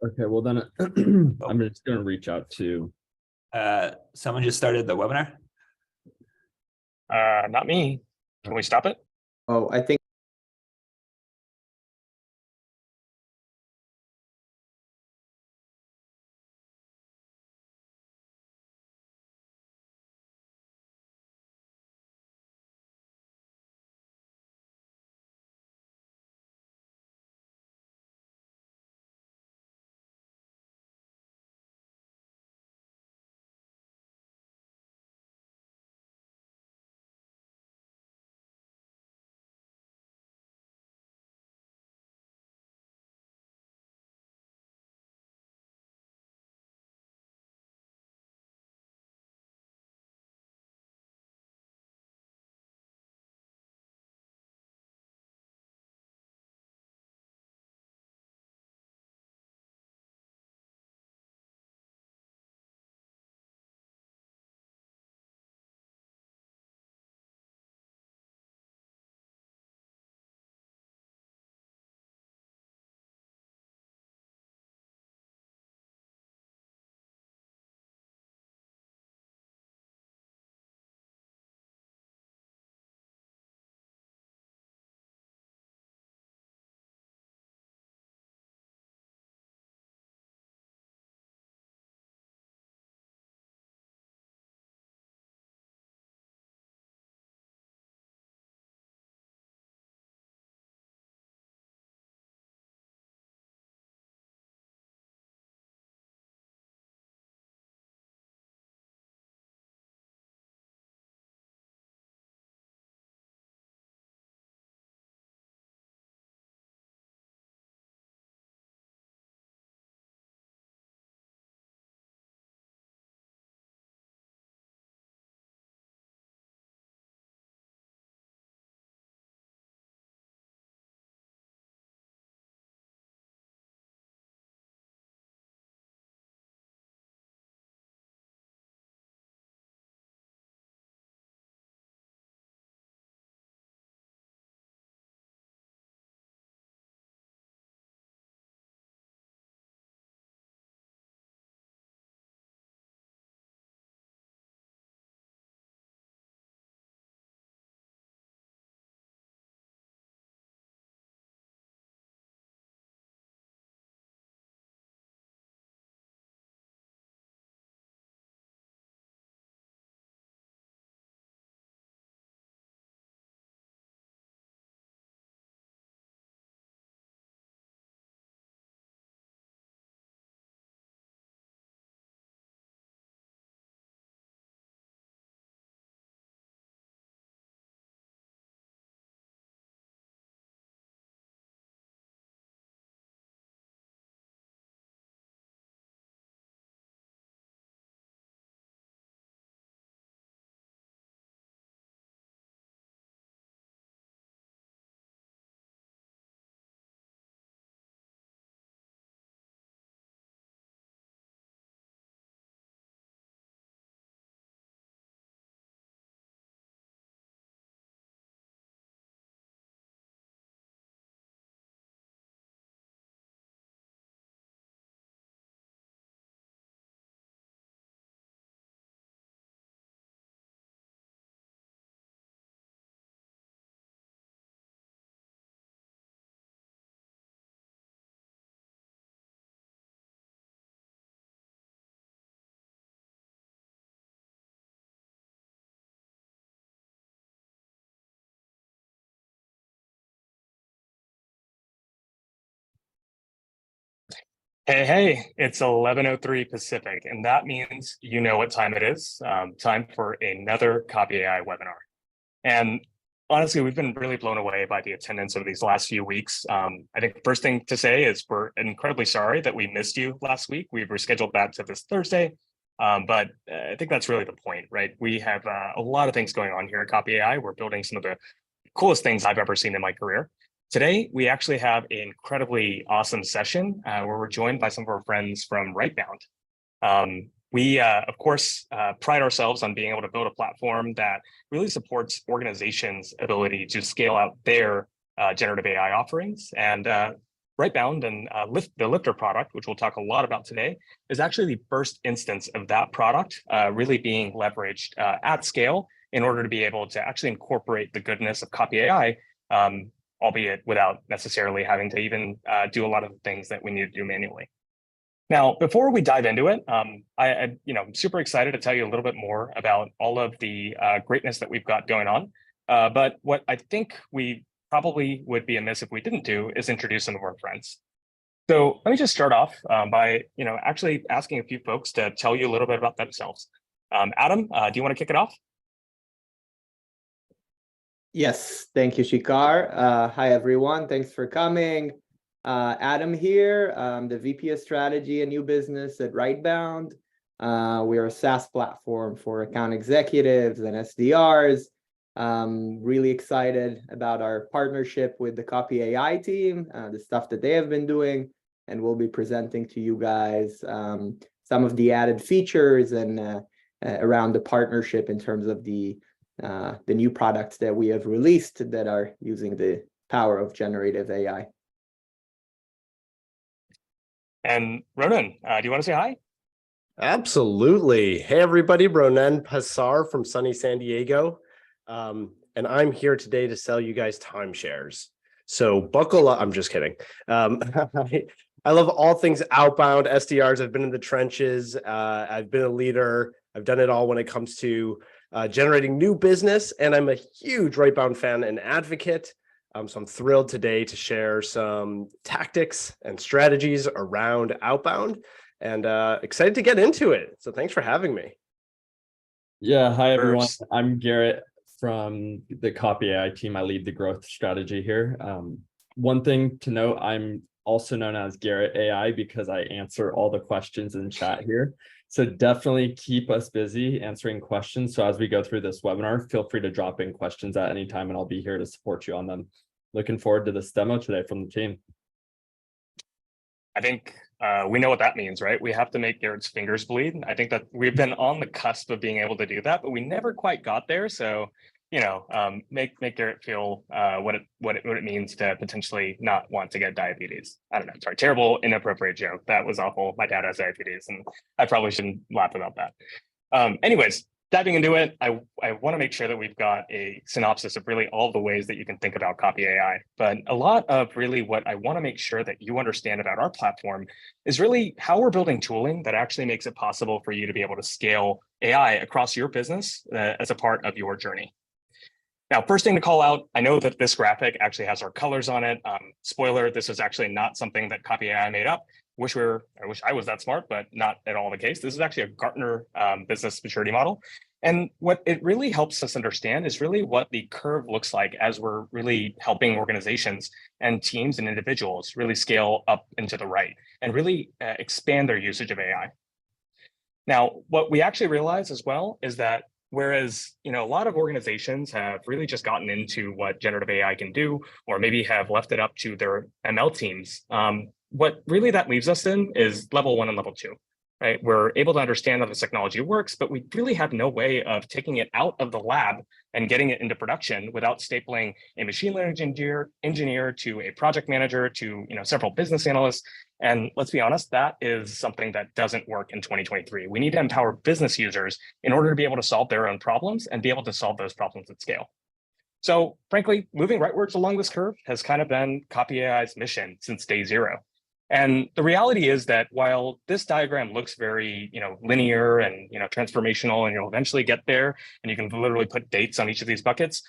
Okay, well then I'm just going to reach out to. Someone just started the webinar. Not me. Can we stop it? Oh, I think. Hey, it's 11:03 Pacific, and that means you know what time it is. Time for another Copy AI webinar. And honestly, we've been really blown away by the attendance over these last few weeks. I think the first thing to say is we're incredibly sorry that we missed you last week. We've rescheduled that to this Thursday, but I think that's really the point, right? We have a lot of things going on here at Copy AI. We're building some of the coolest things I've ever seen in my career. Today, we actually have an incredibly awesome session where we're joined by some of our friends from Rightbound. We, of course, pride ourselves on being able to build a platform that really supports organizations' ability to scale out their generative AI offerings. And Rightbound and the Lifter product, which we'll talk a lot about today, is actually the first instance of that product really being leveraged at scale in order to be able to actually incorporate the goodness of Copy.ai, albeit without necessarily having to even do a lot of the things that we need to do manually. Now, before we dive into it, I'm super excited to tell you a little bit more about all of the greatness that we've got going on. But what I think we probably would be amiss if we didn't do is introduce some of our friends. So let me just start off by actually asking a few folks to tell you a little bit about themselves. Adam, do you want to kick it off? Yes, thank you, Shikar. Hi, everyone. Thanks for coming. Adam here, the VP of Strategy and New Business at Rightbound. We are a SaaS platform for account executives and SDRs. Really excited about our partnership with the Copy.ai team, the stuff that they have been doing, and we'll be presenting to you guys some of the added features and around the partnership in terms of the new products that we have released that are using the power of generative AI. And Ronan, do you want to say hi? Absolutely. Hey, everybody. Ronan Passar from sunny San Diego. And I'm here today to sell you guys timeshares. So buckle up. I'm just kidding. I love all things outbound SDRs. I've been in the trenches. I've been a leader. I've done it all when it comes to generating new business. And I'm a huge Rightbound fan and advocate. So I'm thrilled today to share some tactics and strategies around outbound and excited to get into it. So thanks for having me. Yeah, hi everyone. I'm Garrett from the Copy.ai team. I lead the growth strategy here. One thing to note, I'm also known as Garrett AI because I answer all the questions in chat here. So definitely keep us busy answering questions. So as we go through this webinar, feel free to drop in questions at any time and I'll be here to support you on them. Looking forward to this demo today from the team. I think we know what that means, right? We have to make Garrett's fingers bleed. I think that we've been on the cusp of being able to do that, but we never quite got there. So, make Garrett feel what it means to potentially not want to get diabetes. I don't know. Sorry, terrible, inappropriate joke. That was awful. My dad has diabetes, and I probably shouldn't laugh about that. Anyways, diving into it, I want to make sure that we've got a synopsis of really all the ways that you can think about Copy.ai. But a lot of really what I want to make sure that you understand about our platform is really how we're building tooling that actually makes it possible for you to be able to scale AI across your business as a part of your journey. Now, first thing to call out, I know that this graphic actually has our colors on it. Spoiler, this is actually not something that Copy.ai made up. I wish I was that smart, but not at all the case. This is actually a Gartner business maturity model. And what it really helps us understand is really what the curve looks like as we're really helping organizations and teams and individuals really scale up into the right and really expand their usage of AI. Now, what we actually realize as well is that whereas, a lot of organizations have really just gotten into what generative AI can do, or maybe have left it up to their ML teams, what really that leaves us in is level 1 and level 2, right? We're able to understand how this technology works, but we really have no way of taking it out of the lab and getting it into production without stapling a machine learning engineer to a project manager to several business analysts. And let's be honest, that is something that doesn't work in 2023. We need to empower business users in order to be able to solve their own problems and be able to solve those problems at scale. So frankly, moving rightwards along this curve has kind of been Copy.ai's mission since day zero. And the reality is that while this diagram looks very, linear and, transformational, and you'll eventually get there, and you can literally put dates on each of these buckets.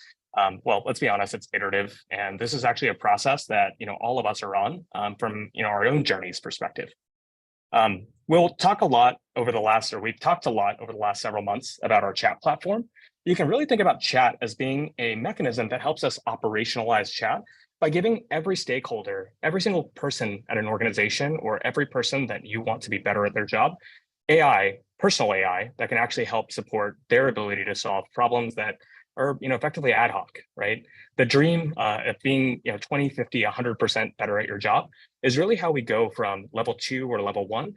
Well, let's be honest, it's iterative. And this is actually a process that, all of us are on from, our own journey's perspective. We've talked a lot over the last several months about our chat platform. You can really think about chat as being a mechanism that helps us operationalize chat by giving every stakeholder, every single person at an organization, or every person that you want to be better at their job, AI, personal AI, that can actually help support their ability to solve problems that are effectively ad hoc, right? The dream of being 20, 50, 100% better at your job is really how we go from level 2 or level 1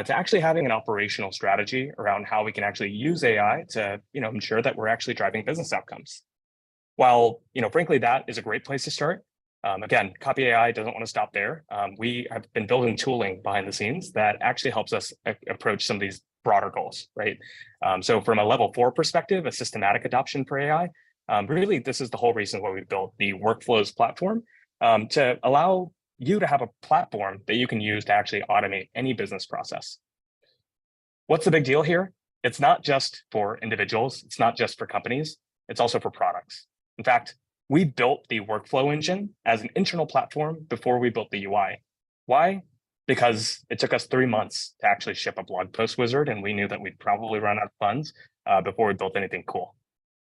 to actually having an operational strategy around how we can actually use AI to ensure that we're actually driving business outcomes. While frankly, that is a great place to start. Again, Copy.ai doesn't want to stop there. We have been building tooling behind the scenes that actually helps us approach some of these broader goals, right? So from a level 4 perspective, a systematic adoption for AI, really, this is the whole reason why we built the workflows platform to allow you to have a platform that you can use to actually automate any business process. What's the big deal here? It's not just for individuals. It's not just for companies. It's also for products. In fact, we built the workflow engine as an internal platform before we built the UI. Why? Because it took us 3 months to actually ship a blog post wizard, and we knew that we'd probably run out of funds before we built anything cool.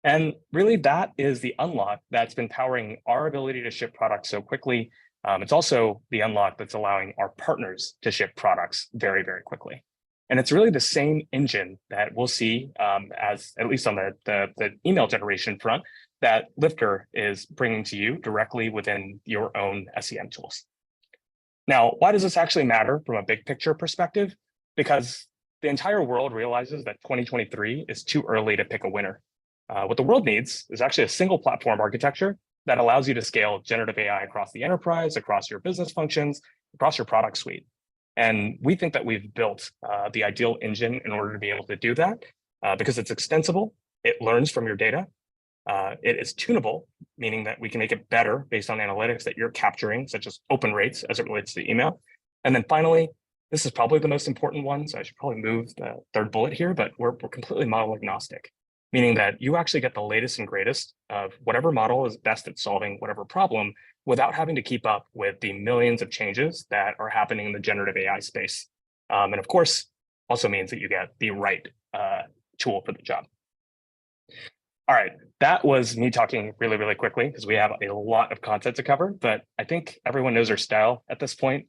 And really, that is the unlock that's been powering our ability to ship products so quickly. It's also the unlock that's allowing our partners to ship products very, very quickly. And it's really the same engine that we'll see as, at least on the email generation front, that Lifter is bringing to you directly within your own SEM tools. Now, why does this actually matter from a big picture perspective? Because the entire world realizes that 2023 is too early to pick a winner. What the world needs is actually a single platform architecture that allows you to scale generative AI across the enterprise, across your business functions, across your product suite. And we think that we've built the ideal engine in order to be able to do that because it's extensible, it learns from your data, it is tunable, meaning that we can make it better based on analytics that you're capturing, such as open rates as it relates to email. And then finally, this is probably the most important one, so I should probably move the third bullet here, but we're completely model agnostic, meaning that you actually get the latest and greatest of whatever model is best at solving whatever problem without having to keep up with the millions of changes that are happening in the generative AI space. And of course, also means that you get the right tool for the job. All right, that was me talking really, really quickly because we have a lot of content to cover, but I think everyone knows our style at this point.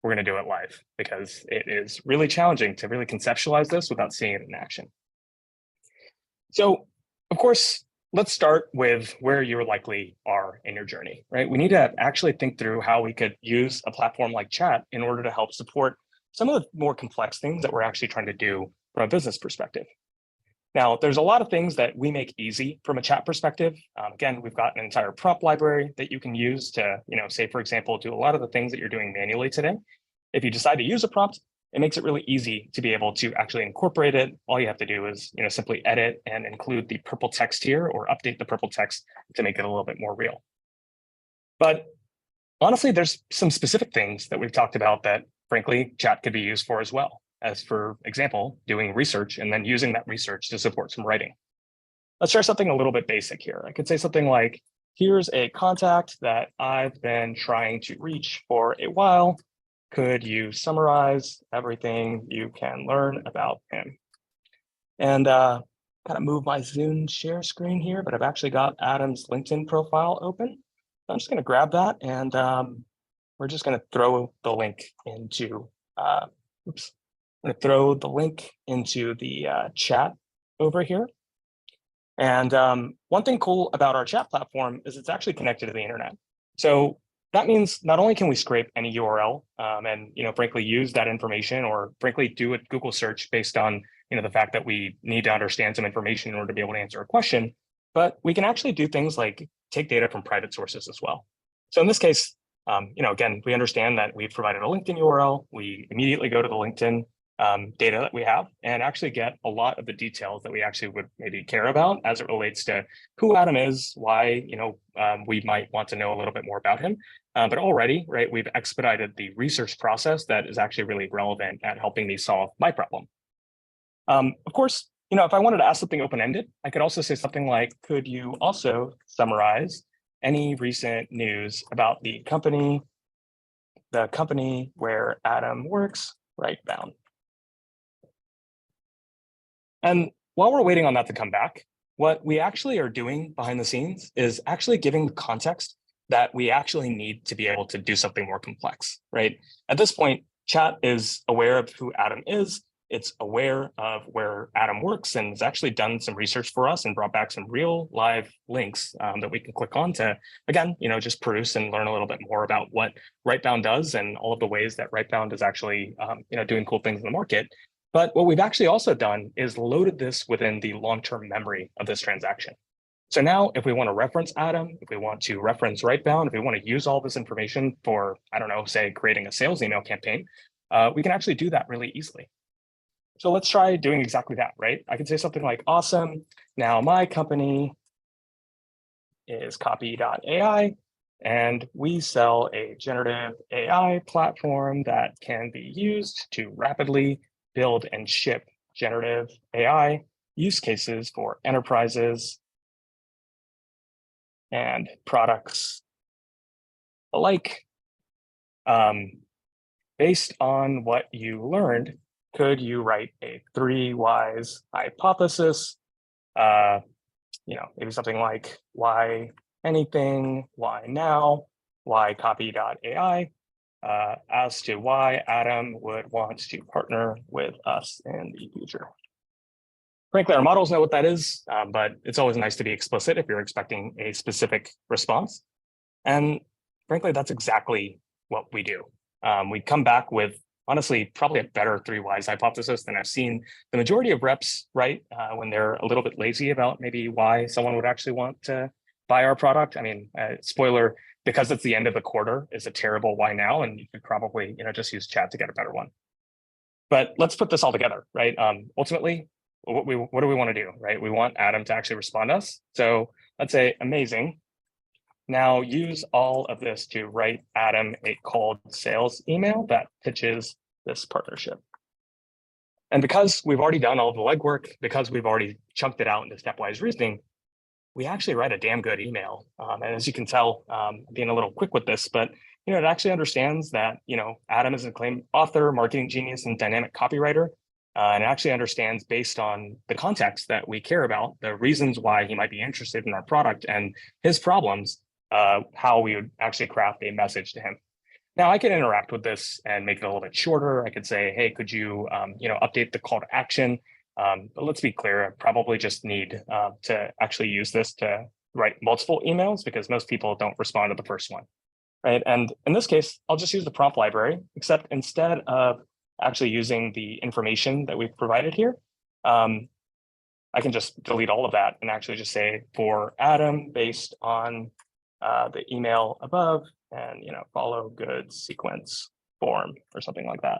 We're going to do it live because it is really challenging to really conceptualize this without seeing it in action. So, of course, let's start with where you likely are in your journey, right? We need to actually think through how we could use a platform like chat in order to help support some of the more complex things that we're actually trying to do from a business perspective. Now, there's a lot of things that we make easy from a chat perspective. Again, we've got an entire prompt library that you can use to, say, for example, do a lot of the things that you're doing manually today. If you decide to use a prompt, it makes it really easy to be able to actually incorporate it. All you have to do is, simply edit and include the purple text here or update the purple text to make it a little bit more real. But honestly, there's some specific things that we've talked about that, frankly, chat could be used for as well. As for example, doing research and then using that research to support some writing. Let's try something a little bit basic here. I could say something like, here's a contact that I've been trying to reach for a while. Could you summarize everything you can learn about him? And kind of move my Zoom share screen here, but I've actually got Adam's LinkedIn profile open. I'm just going to grab that and we're just going to throw the link into, I'm going to throw the link into the chat over here. And one thing cool about our chat platform is it's actually connected to the internet. So that means not only can we scrape any URL and frankly use that information or frankly do a Google search based on the fact that we need to understand some information in order to be able to answer a question, but we can actually do things like take data from private sources as well. So in this case, again, we understand that we've provided a LinkedIn URL. We immediately go to the LinkedIn data that we have and actually get a lot of the details that we actually would maybe care about as it relates to who Adam is, why we might want to know a little bit more about him. But already, right, we've expedited the research process that is actually really relevant at helping me solve my problem. Of course, if I wanted to ask something open-ended, I could also say something like, could you also summarize any recent news about the company where Adam works, Rightbound? And while we're waiting on that to come back, what we actually are doing behind the scenes is actually giving the context that we actually need to be able to do something more complex, right? At this point, chat is aware of who Adam is. It's aware of where Adam works and has actually done some research for us and brought back some real live links that we can click on to, again, just produce and learn a little bit more about what Rightbound does and all of the ways that Rightbound is actually, doing cool things in the market. But what we've actually also done is loaded this within the long-term memory of this transaction. So now if we want to reference Adam, if we want to reference Rightbound, if we want to use all this information for, I don't know, say creating a sales email campaign, we can actually do that really easily. So let's try doing exactly that, right? I can say something like, awesome. Now my company is Copy.ai, and we sell a generative AI platform that can be used to rapidly build and ship generative AI use cases for enterprises and products alike. Based on what you learned, could you write a 3 whys hypothesis? Maybe something like why anything, why now, why Copy.ai, as to why Adam would want to partner with us in the future. Frankly, our models know what that is, but it's always nice to be explicit if you're expecting a specific response. And frankly, that's exactly what we do. We come back with, honestly, probably a better 3 whys hypothesis than I've seen the majority of reps write when they're a little bit lazy about maybe why someone would actually want to buy our product. I mean, spoiler, because it's the end of the quarter is a terrible why now, and you could probably just use chat to get a better one. But let's put this all together, right? Ultimately, what do we want to do, right? We want Adam to actually respond to us. So let's say, amazing. Now use all of this to write Adam a cold sales email that pitches this partnership. And because we've already done all of the legwork, because we've already chunked it out into stepwise reasoning, we actually write a damn good email. And as you can tell, being a little quick with this, but it actually understands that Adam is an acclaimed author, marketing genius, and dynamic copywriter. And it actually understands, based on the context that we care about, the reasons why he might be interested in our product and his problems, how we would actually craft a message to him. Now I can interact with this and make it a little bit shorter. I could say, hey, could you, update the call to action? But let's be clear, I probably just need to actually use this to write multiple emails because most people don't respond to the first one, right? And in this case, I'll just use the prompt library, except instead of actually using the information that we've provided here, I can just delete all of that and actually just say for Adam based on the email above and follow good sequence form or something like that.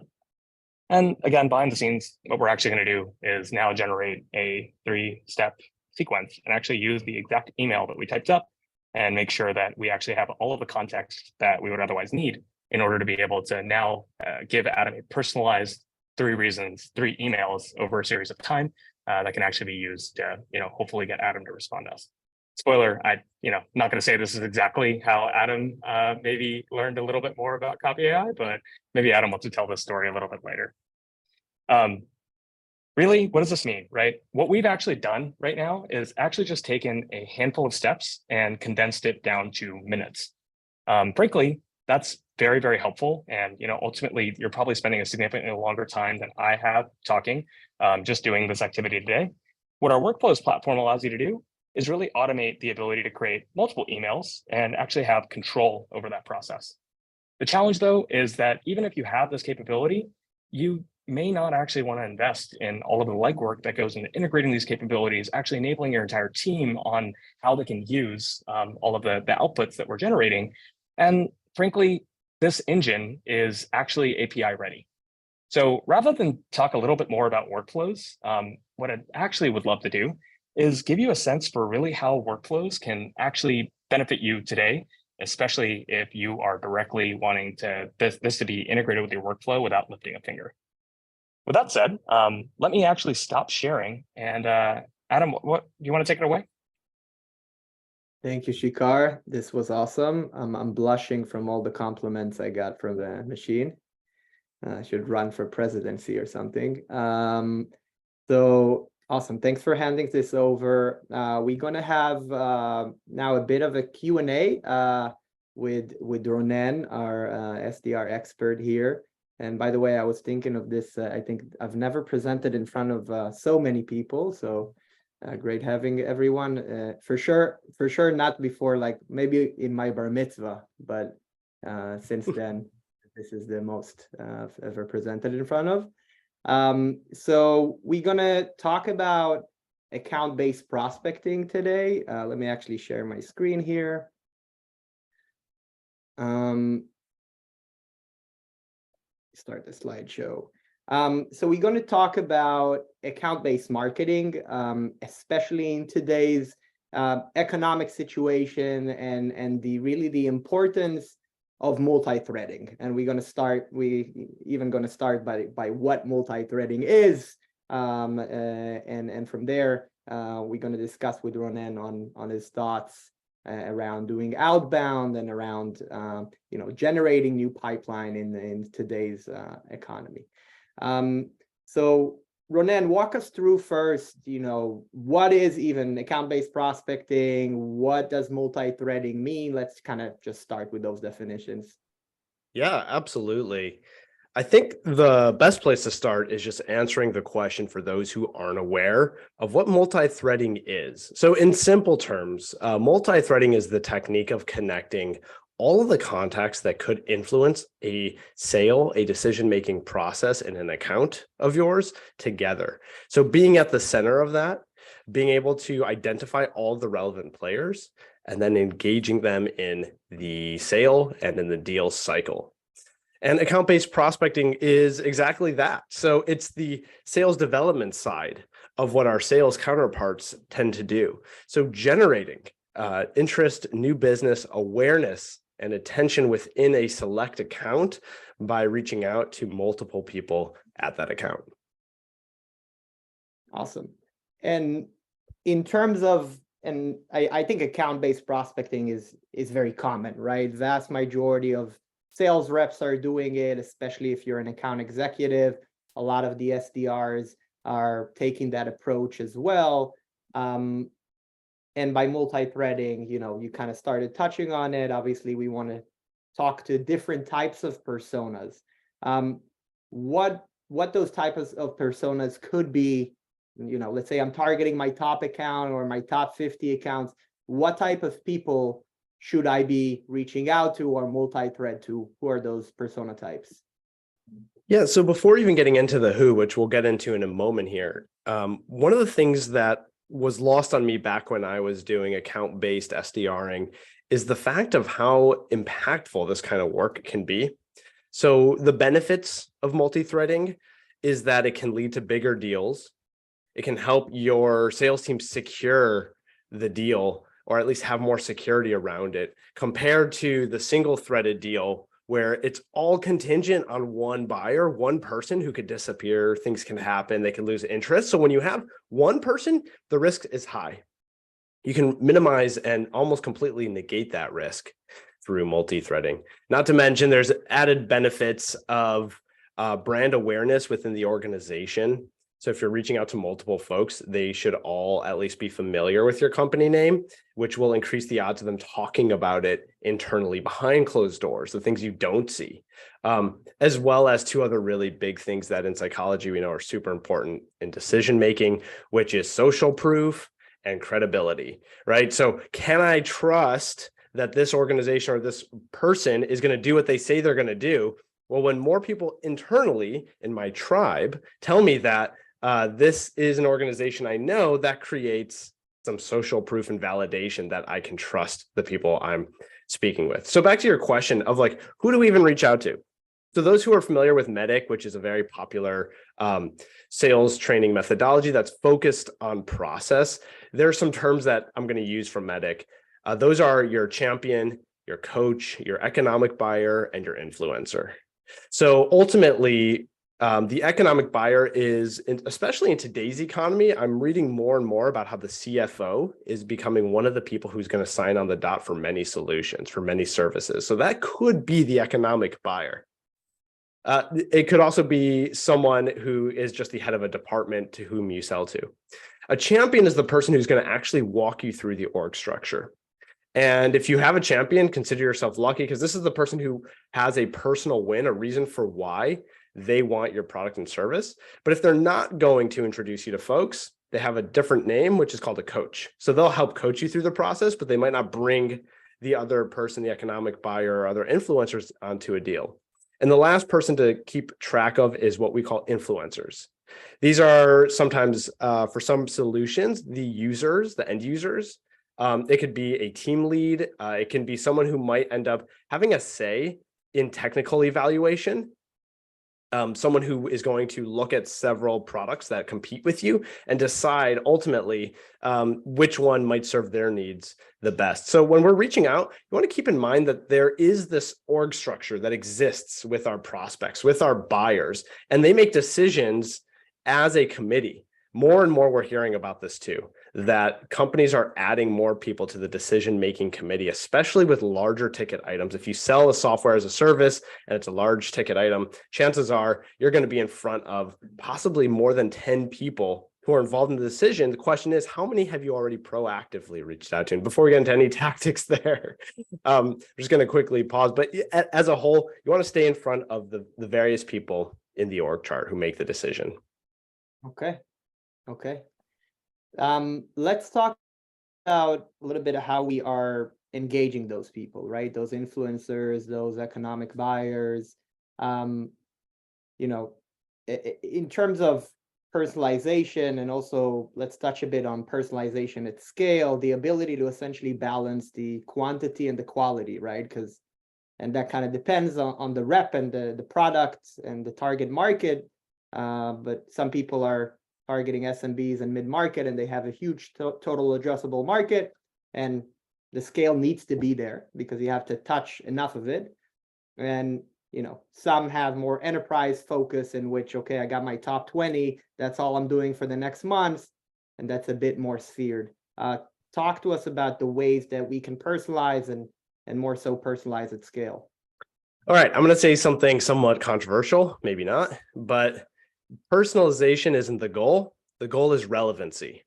And again, behind the scenes, what we're actually going to do is now generate a 3-step sequence and actually use the exact email that we typed up and make sure that we actually have all of the context that we would otherwise need in order to be able to now give Adam a personalized 3 reasons, 3 emails over a series of time that can actually be used to, hopefully get Adam to respond to us. Spoiler, I'm not going to say this is exactly how Adam maybe learned a little bit more about Copy.ai, but maybe Adam wants to tell this story a little bit later. Really, what does this mean, right? What we've actually done right now is actually just taken a handful of steps and condensed it down to minutes. Frankly, that's very, very helpful. And ultimately, you're probably spending a significantly longer time than I have talking, just doing this activity today. What our workflows platform allows you to do is really automate the ability to create multiple emails and actually have control over that process. The challenge, though, is that even if you have this capability, you may not actually want to invest in all of the legwork that goes into integrating these capabilities, actually enabling your entire team on how they can use all of the outputs that we're generating. And frankly, this engine is actually API ready. So rather than talk a little bit more about workflows, what I actually would love to do is give you a sense for really how workflows can actually benefit you today, especially if you are directly wanting this to be integrated with your workflow without lifting a finger. With that said, let me actually stop sharing. And Adam, what do you want to take it away? Thank you, Shikar. This was awesome. I'm blushing from all the compliments I got from the machine. I should run for presidency or something. So awesome. Thanks for handing this over. We're going to have now a bit of a Q&A with Ronen, our SDR expert here. And by the way, I was thinking of this. I think I've never presented in front of so many people. So great having everyone. For sure, not before, like maybe in my bar mitzvah, but since then, this is the most I've ever presented in front of. So we're gonna talk about account-based prospecting today. Let me actually share my screen here. Start the slideshow. So we're going to talk about account-based marketing, especially in today's economic situation and the importance of multi-threading. And we even going to start by what multi-threading is. And from there, we're going to discuss with Ronen on his thoughts around doing outbound and around generating new pipeline in today's economy. So Ronen, walk us through first, what is even account-based prospecting? What does multi-threading mean? Let's kind of just start with those definitions. Yeah, absolutely. I think the best place to start is just answering the question for those who aren't aware of what multi-threading is. So in simple terms, multi-threading is the technique of connecting all of the contacts that could influence a sale, a decision-making process in an account of yours together. So being at the center of that, being able to identify all the relevant players, and then engaging them in the sale and in the deal cycle. And account-based prospecting is exactly that. So it's the sales development side of what our sales counterparts tend to do. So generating interest, new business, awareness, and attention within a select account by reaching out to multiple people at that account. Awesome. And in terms of, and I think account-based prospecting is very common, right? Vast majority of sales reps are doing it, especially if you're an account executive. A lot of the SDRs are taking that approach as well. And by multi-threading, you kind of started touching on it. Obviously, we want to talk to different types of personas. What those types of personas could be, let's say I'm targeting my top account or my top 50 accounts. What type of people should I be reaching out to or multi-thread to? Who are those persona types? Yeah, so before even getting into the who, which we'll get into in a moment here, one of the things that was lost on me back when I was doing account-based SDRing is the fact of how impactful this kind of work can be. So the benefits of multi-threading is that it can lead to bigger deals. It can help your sales team secure the deal, or at least have more security around it, compared to the single-threaded deal where it's all contingent on one buyer, one person who could disappear, things can happen, they can lose interest. So when you have one person, the risk is high. You can minimize and almost completely negate that risk through multi-threading. Not to mention there's added benefits of brand awareness within the organization. So if you're reaching out to multiple folks, they should all at least be familiar with your company name, which will increase the odds of them talking about it internally behind closed doors, the things you don't see, as well as two other really big things that in psychology we know are super important in decision-making, which is social proof and credibility, right? So can I trust that this organization or this person is going to do what they say they're going to do? Well, when more people internally in my tribe tell me that this is an organization I know, that creates some social proof and validation that I can trust the people I'm speaking with. So back to your question of like, who do we even reach out to? So those who are familiar with MEDDIC, which is a very popular sales training methodology that's focused on process, there are some terms that I'm going to use from MEDDIC. Those are your champion, your coach, your economic buyer, and your influencer. So ultimately, the economic buyer is, especially in today's economy, I'm reading more and more about how the CFO is becoming one of the people who's going to sign on the dot for many solutions, for many services. So that could be the economic buyer. It could also be someone who is just the head of a department to whom you sell to. A champion is the person who's going to actually walk you through the org structure. And if you have a champion, consider yourself lucky, because this is the person who has a personal win, a reason for why they want your product and service. But if they're not going to introduce you to folks, they have a different name, which is called a coach. So they'll help coach you through the process, but they might not bring the other person, the economic buyer or other influencers onto a deal. And the last person to keep track of is what we call influencers. These are sometimes for some solutions, the users, the end users. It could be a team lead. It can be someone who might end up having a say in technical evaluation. Someone who is going to look at several products that compete with you and decide ultimately which one might serve their needs the best. So when we're reaching out, you want to keep in mind that there is this org structure that exists with our prospects, with our buyers, and they make decisions as a committee. More and more, we're hearing about this too, that companies are adding more people to the decision-making committee, especially with larger ticket items. If you sell a software as a service and it's a large ticket item, chances are you're going to be in front of possibly more than 10 people who are involved in the decision. The question is, how many have you already proactively reached out to? And before we get into any tactics there, I'm just going to quickly pause. But as a whole, you want to stay in front of the various people in the org chart who make the decision. Okay. Let's talk about a little bit of how we are engaging those people, right? Those influencers, those economic buyers. In terms of personalization, and also let's touch a bit on personalization at scale, the ability to essentially balance the quantity and the quality, right? And that kind of depends on the rep and the product and the target market. But some people are targeting SMBs and mid-market, and they have a huge total addressable market, and the scale needs to be there because you have to touch enough of it. And some have more enterprise focus, in which, okay, I got my top 20, that's all I'm doing for the next month, and that's a bit more sphered. Talk to us about the ways that we can personalize and more so personalize at scale. All right, I'm going to say something somewhat controversial, maybe not, but personalization isn't the goal. The goal is relevancy.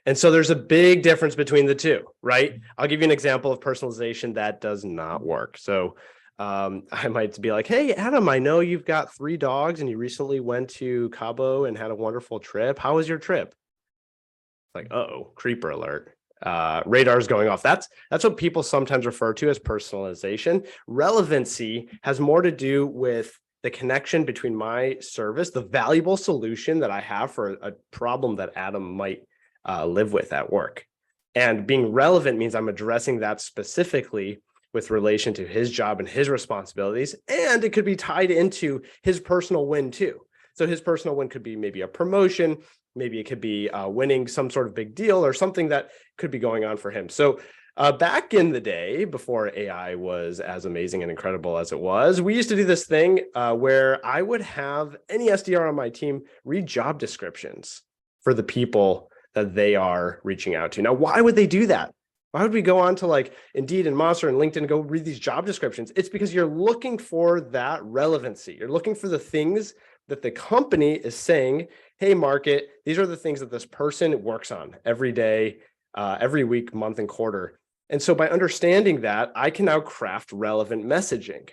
And so there's a big difference between the two, right? I'll give you an example of personalization that does not work. So I might be like, hey, Adam, I know you've got 3 dogs and you recently went to Cabo and had a wonderful trip. How was your trip? Like, uh-oh, creeper alert. Radar's going off. That's what people sometimes refer to as personalization. Relevancy has more to do with the connection between my service, the valuable solution that I have for a problem that Adam might live with at work. And being relevant means I'm addressing that specifically with relation to his job and his responsibilities. And it could be tied into his personal win too. So his personal win could be maybe a promotion, maybe it could be winning some sort of big deal or something that could be going on for him. So back in the day, before AI was as amazing and incredible as it was, we used to do this thing where I would have any SDR on my team read job descriptions for the people that they are reaching out to. Now, why would they do that? Why would we go on to like Indeed and Monster and LinkedIn and go read these job descriptions? It's because you're looking for that relevancy. You're looking for the things that the company is saying, hey, market, these are the things that this person works on every day, every week, month, and quarter. And so by understanding that, I can now craft relevant messaging.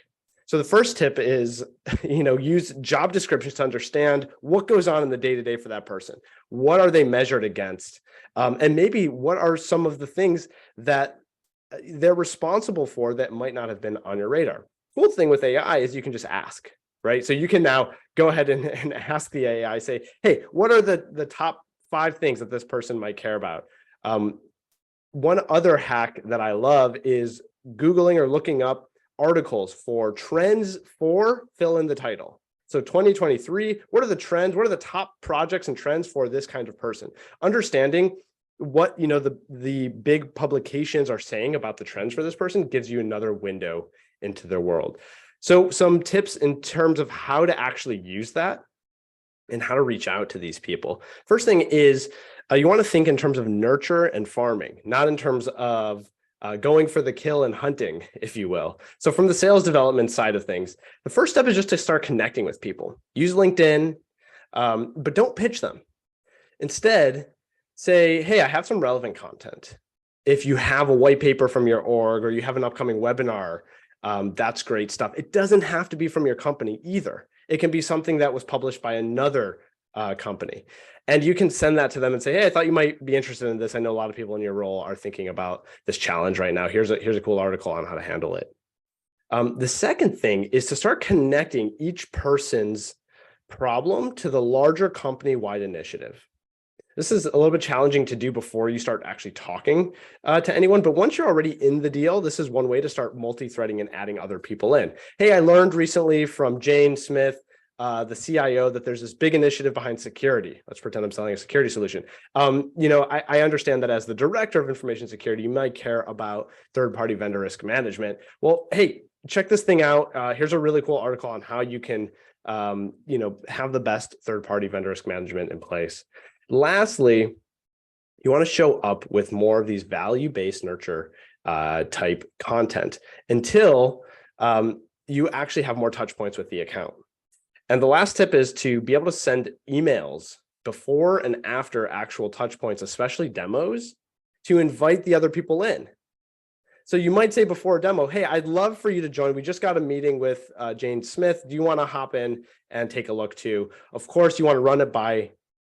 So the first tip is, use job descriptions to understand what goes on in the day-to-day for that person. What are they measured against? And maybe what are some of the things that they're responsible for that might not have been on your radar? Cool thing with AI is you can just ask, right? So you can now go ahead and ask the AI, say, hey, what are the top 5 things that this person might care about? One other hack that I love is Googling or looking up articles for trends for fill in the title. So 2023, what are the trends? What are the top projects and trends for this kind of person? Understanding what the big publications are saying about the trends for this person gives you another window into their world. So some tips in terms of how to actually use that and how to reach out to these people. First thing is you want to think in terms of nurture and farming, not in terms of going for the kill and hunting, if you will. So from the sales development side of things, the first step is just to start connecting with people. Use LinkedIn, but don't pitch them. Instead, say, hey, I have some relevant content. If you have a white paper from your org or you have an upcoming webinar, that's great stuff. It doesn't have to be from your company either. It can be something that was published by another company. And you can send that to them and say, hey, I thought you might be interested in this. I know a lot of people in your role are thinking about this challenge right now. Here's a cool article on how to handle it. The second thing is to start connecting each person's problem to the larger company-wide initiative. This is a little bit challenging to do before you start actually talking to anyone, but once you're already in the deal, this is one way to start multi-threading and adding other people in. Hey, I learned recently from Jane Smith, the CIO, that there's this big initiative behind security. Let's pretend I'm selling a security solution. I understand that as the director of information security, you might care about third-party vendor risk management. Well, hey, check this thing out. Here's a really cool article on how you can have the best third-party vendor risk management in place. Lastly, you want to show up with more of these value-based nurture type content until you actually have more touch points with the account. And the last tip is to be able to send emails before and after actual touch points, especially demos, to invite the other people in. So you might say before a demo, hey, I'd love for you to join. We just got a meeting with Jane Smith. Do you want to hop in and take a look too? Of course, you want to run it by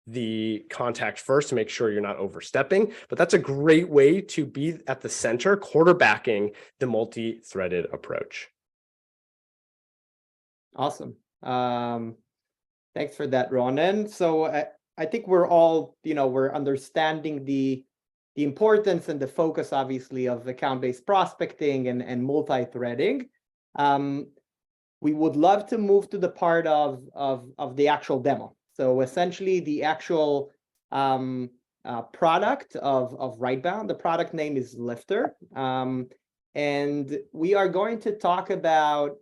the contact first to make sure you're not overstepping, but that's a great way to be at the center, quarterbacking the multi-threaded approach. Awesome. Thanks for that, Ronan. So I think we're all, we're understanding the importance and the focus, obviously, of account-based prospecting and multi-threading. We would love to move to the part of the actual demo. So essentially, the actual product of Rightbound, the product name is Lifter. And we are going to talk about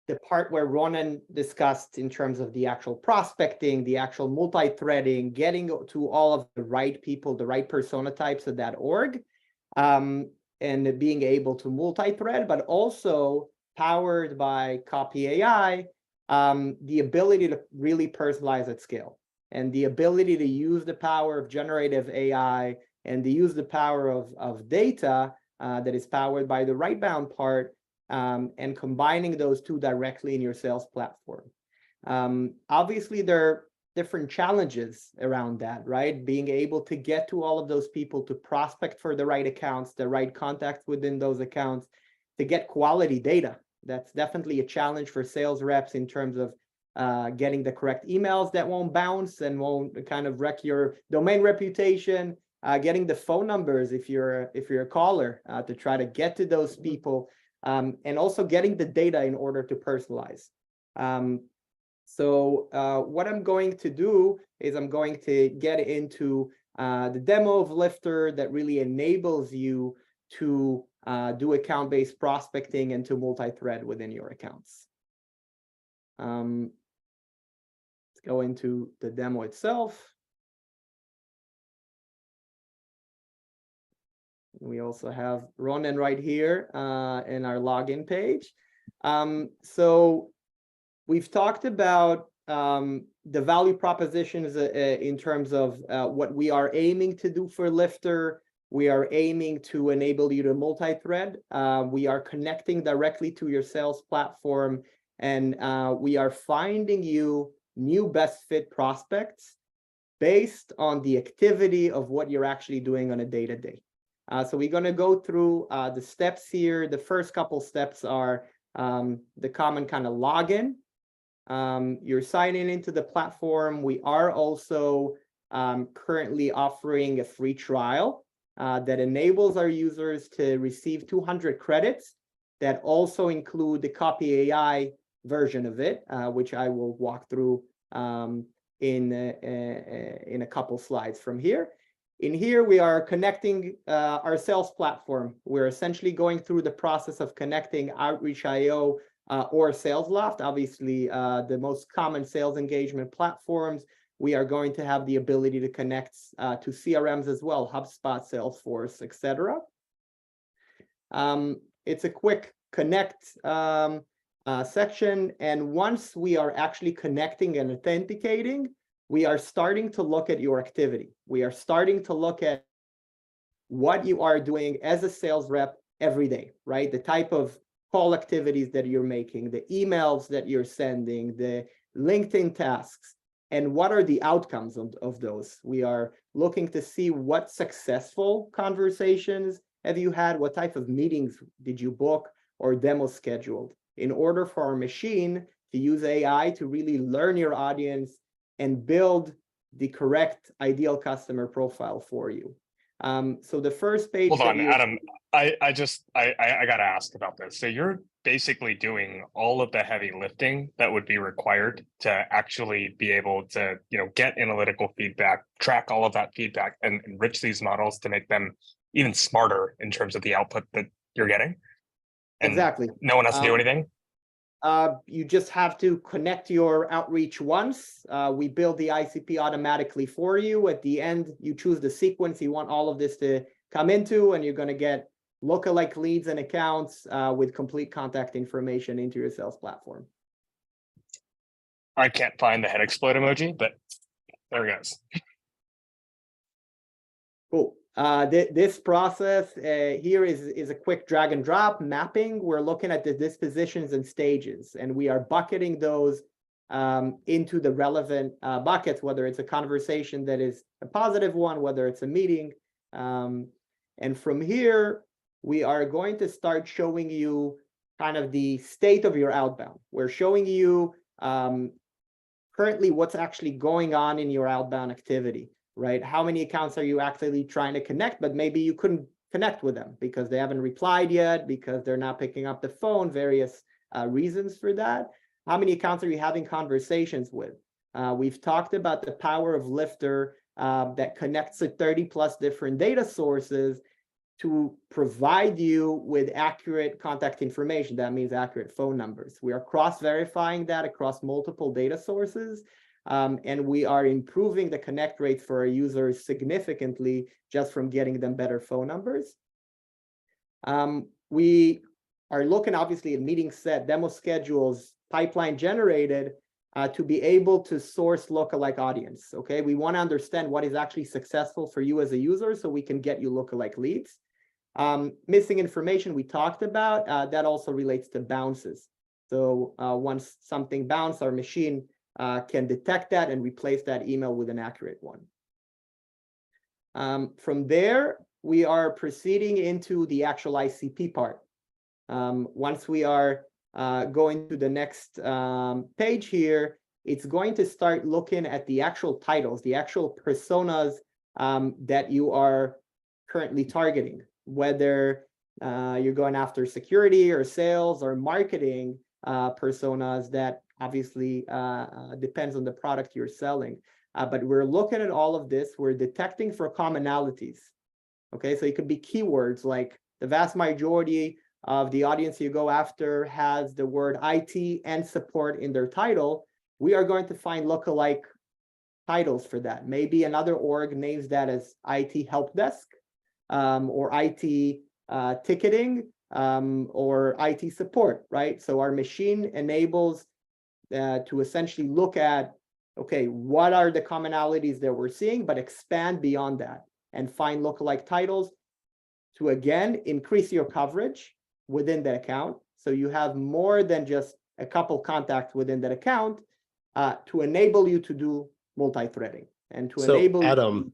the part where Ronan discussed in terms of the actual prospecting, the actual multi-threading, getting to all of the right people, the right persona types of that org, and being able to multi-thread, but also powered by Copy.ai, the ability to really personalize at scale, and the ability to use the power of generative AI and to use the power of data that is powered by the Rightbound part, and combining those two directly in your sales platform. Obviously, there are different challenges around that, right? Being able to get to all of those people, to prospect for the right accounts, the right contacts within those accounts, to get quality data. That's definitely a challenge for sales reps in terms of getting the correct emails that won't bounce and won't kind of wreck your domain reputation, getting the phone numbers if you're a caller to try to get to those people, and also getting the data in order to personalize. So what I'm going to do is I'm going to get into the demo of Lifter that really enables you to do account-based prospecting and to multi-thread within your accounts. Let's go into the demo itself. We also have Ronan right here in our login page. So we've talked about the value propositions in terms of what we are aiming to do for Lifter. We are aiming to enable you to multi-thread. We are connecting directly to your sales platform, and we are finding you new best fit prospects based on the activity of what you're actually doing on a day-to-day. So we're going to go through the steps here. The first couple steps are the common kind of login. You're signing into the platform. We are also currently offering a free trial that enables our users to receive 200 credits that also include the Copy.ai version of it, which I will walk through in a couple slides from here. In here, we are connecting our sales platform. We're essentially going through the process of connecting Outreach.io or Salesloft, obviously the most common sales engagement platforms. We are going to have the ability to connect to CRMs as well, HubSpot, Salesforce, etc. It's a quick connect section. And once we are actually connecting and authenticating, we are starting to look at your activity. We are starting to look at what you are doing as a sales rep every day, right? The type of call activities that you're making, the emails that you're sending, the LinkedIn tasks, and what are the outcomes of those. We are looking to see what successful conversations have you had, what type of meetings did you book or demo scheduled, in order for our machine to use AI to really learn your audience and build the correct ideal customer profile for you. So the first page. Hold on, Adam. I gotta ask about this. So you're basically doing all of the heavy lifting that would be required to actually be able to, get analytical feedback, track all of that feedback, and enrich these models to make them even smarter in terms of the output that you're getting. And exactly. No one has to do anything. You just have to connect your outreach once. We build the ICP automatically for you. At the end, you choose the sequence you want all of this to come into, and you're going to get lookalike leads and accounts with complete contact information into your sales platform. I can't find the head explode emoji, but there it goes. Cool. This process here is a quick drag and drop mapping. We're looking at the dispositions and stages, and we are bucketing those into the relevant buckets, whether it's a conversation that is a positive one, whether it's a meeting. And from here, we are going to start showing you kind of the state of your outbound. We're showing you currently what's actually going on in your outbound activity. Right? How many accounts are you actually trying to connect, but maybe you couldn't connect with them because they haven't replied yet, because they're not picking up the phone, various reasons for that. How many accounts are you having conversations with? We've talked about the power of Lifter that connects to 30 plus different data sources to provide you with accurate contact information. That means accurate phone numbers. We are cross-verifying that across multiple data sources. And we are improving the connect rates for our users significantly just from getting them better phone numbers. We are looking obviously at meeting set, demo schedules, pipeline generated to be able to source lookalike audience. Okay, we want to understand what is actually successful for you as a user so we can get you lookalike leads. Missing information we talked about, that also relates to bounces. So once something bounced, our machine can detect that and replace that email with an accurate one. From there, we are proceeding into the actual ICP part. Once we are going to the next page here, it's going to start looking at the actual titles, the actual personas that you are currently targeting, whether you're going after security or sales or marketing personas. That obviously depends on the product you're selling. But we're looking at all of this. We're detecting for commonalities. Okay, so it could be keywords like the vast majority of the audience you go after has the word IT and support in their title. We are going to find lookalike titles for that. Maybe another org names that as IT help desk or IT ticketing or IT support, right? So our machine enables to essentially look at, okay, what are the commonalities that we're seeing, but expand beyond that and find lookalike titles to, again, increase your coverage within that account. So you have more than just a couple contacts within that account to enable you to do multi-threading and to enable. Adam,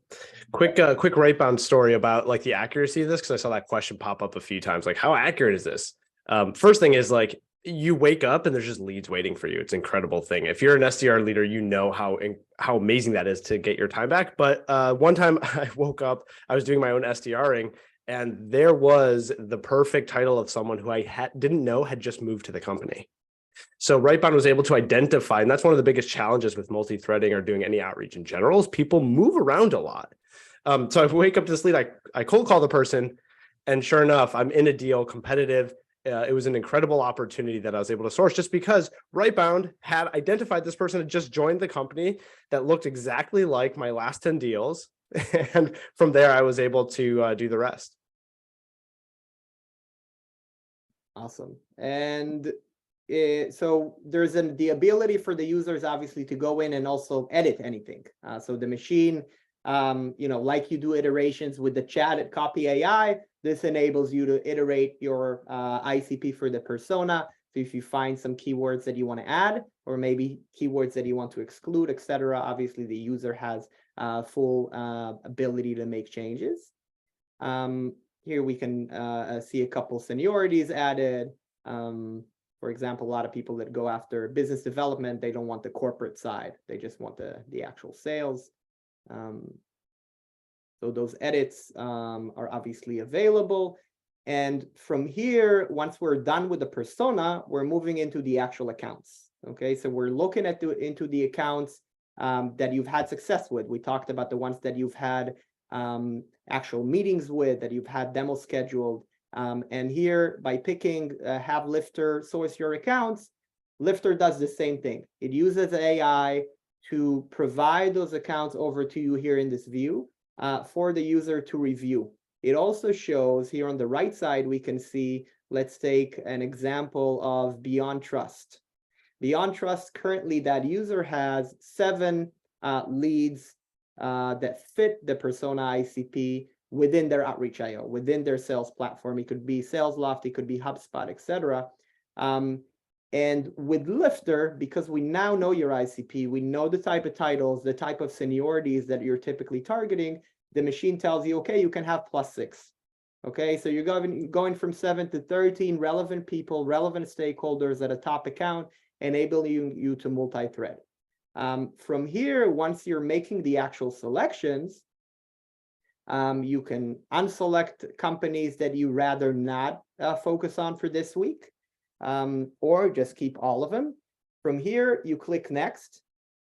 quick Rightbound story about like the accuracy of this, because I saw that question pop up a few times. Like, how accurate is this? First thing is like, you wake up and there's just leads waiting for you. It's an incredible thing. If you're an SDR leader, you know how amazing that is to get your time back. But one time I woke up, I was doing my own SDRing, and there was the perfect title of someone who I didn't know had just moved to the company. So Rightbound was able to identify, and that's one of the biggest challenges with multi-threading or doing any outreach in general, is people move around a lot. So I wake up to this lead, I cold call the person, and sure enough, I'm in a deal, competitive. It was an incredible opportunity that I was able to source just because Rightbound had identified this person had just joined the company that looked exactly like my last 10 deals. And from there, I was able to do the rest. Awesome. And so there's the ability for the users, obviously, to go in and also edit anything. So the machine, like you do iterations with the chat at Copy.ai, this enables you to iterate your ICP for the persona. So if you find some keywords that you want to add, or maybe keywords that you want to exclude, etc., obviously the user has full ability to make changes. Here we can see a couple seniorities added. For example, a lot of people that go after business development, they don't want the corporate side. They just want the actual sales. So those edits are obviously available. And from here, once we're done with the persona, we're moving into the actual accounts. Okay, so we're looking at into the accounts that you've had success with. We talked about the ones that you've had actual meetings with, that you've had demos scheduled. And here, by picking have Lifter source your accounts, Lifter does the same thing. It uses AI to provide those accounts over to you here in this view for the user to review. It also shows here on the right side, we can see, let's take an example of Beyond Trust. Beyond Trust, currently that user has 7 leads that fit the persona ICP within their Outreach IO, within their sales platform. It could be Salesloft, it could be HubSpot, etc. And with Lifter, because we now know your ICP, we know the type of titles, the type of seniorities that you're typically targeting, the machine tells you, okay, you can have +6. Okay, so you're going from 7 to 13 relevant people, relevant stakeholders at a top account, enabling you to multi-thread. From here, once you're making the actual selections, you can unselect companies that you rather not focus on for this week, or just keep all of them. From here, you click next,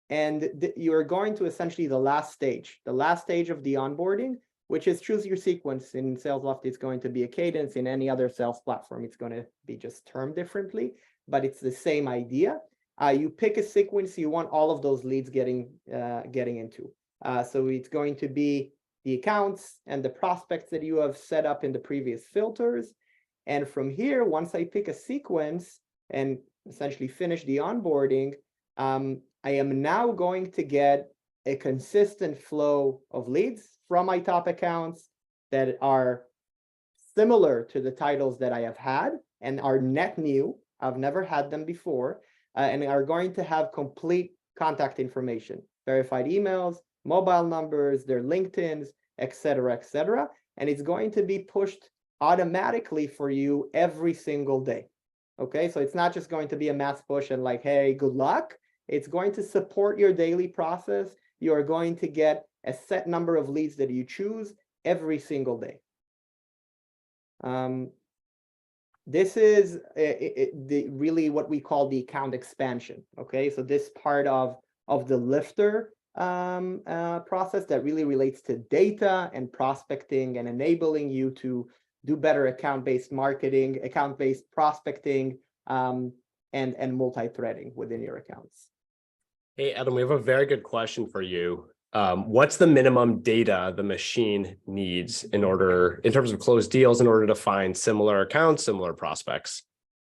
and you're going to essentially the last stage of the onboarding, which is choose your sequence. In Salesloft, it's going to be a cadence. In any other sales platform, it's going to be just termed differently, but it's the same idea. You pick a sequence you want all of those leads getting into. So it's going to be the accounts and the prospects that you have set up in the previous filters. And from here, once I pick a sequence and essentially finish the onboarding, I am now going to get a consistent flow of leads from my top accounts that are similar to the titles that I have had and are net new. I've never had them before, and are going to have complete contact information, verified emails, mobile numbers, their LinkedIn's, etc., etc. And it's going to be pushed automatically for you every single day. Okay, so it's not just going to be a mass push and like, hey, good luck. It's going to support your daily process. You're going to get a set number of leads that you choose every single day. This is really what we call the account expansion. Okay, so this part of the Lifter process that really relates to data and prospecting and enabling you to do better account-based marketing, account-based prospecting, and multi-threading within your accounts. Hey, Adam, we have a very good question for you. What's the minimum data the machine needs in terms of closed deals, in order to find similar accounts, similar prospects?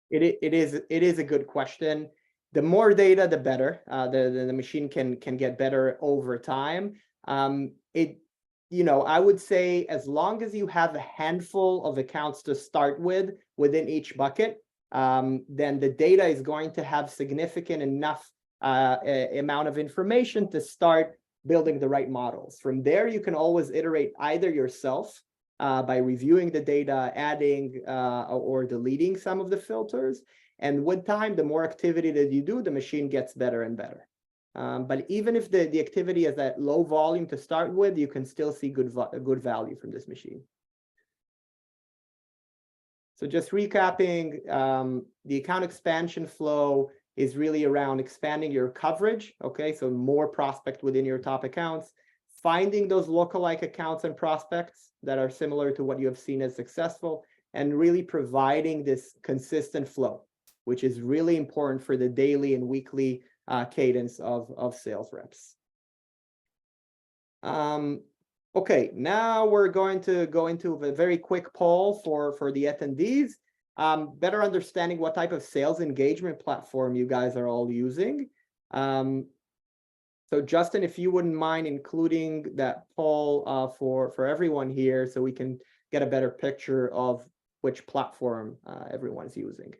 It is a good question. The more data, the better. The machine can get better over time. I would say as long as you have a handful of accounts to start with within each bucket, then the data is going to have significant enough amount of information to start building the right models. From there, you can always iterate either yourself by reviewing the data, adding or deleting some of the filters. And with time, the more activity that you do, the machine gets better and better. But even if the activity is at low volume to start with, you can still see good value from this machine. So just recapping, the account expansion flow is really around expanding your coverage. Okay, so more prospect within your top accounts, finding those lookalike accounts and prospects that are similar to what you have seen as successful, and really providing this consistent flow, which is really important for the daily and weekly cadence of sales reps. Okay, now we're going to go into a very quick poll for the attendees. Better understanding what type of sales engagement platform you guys are all using. So Justin, if you wouldn't mind including that poll for everyone here, so we can get a better picture of which platform everyone's using.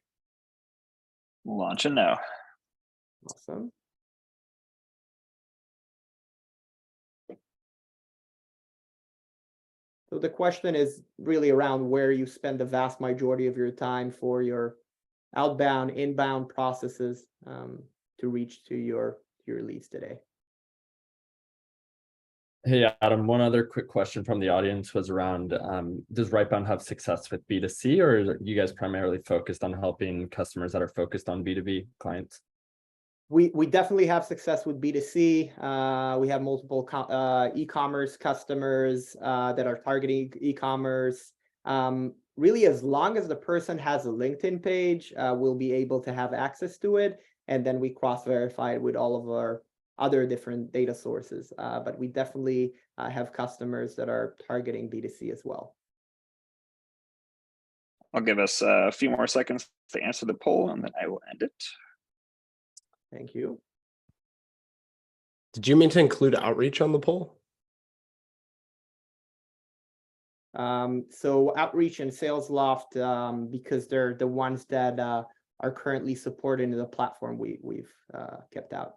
Launching now. Awesome. So the question is really around where you spend the vast majority of your time for your outbound, inbound processes to reach to your leads today. Hey, Adam, one other quick question from the audience was around, does Rightbound have success with B2C, or are you guys primarily focused on helping customers that are focused on B2B clients? We definitely have success with B2C. We have multiple e-commerce customers that are targeting e-commerce. Really, as long as the person has a LinkedIn page, we'll be able to have access to it. And then we cross-verify it with all of our other different data sources. But we definitely have customers that are targeting B2C as well. I'll give us a few more seconds to answer the poll, and then I will end it. Thank you. Did you mean to include outreach on the poll? So outreach and Salesloft, because they're the ones that are currently supported in the platform, we've kept out.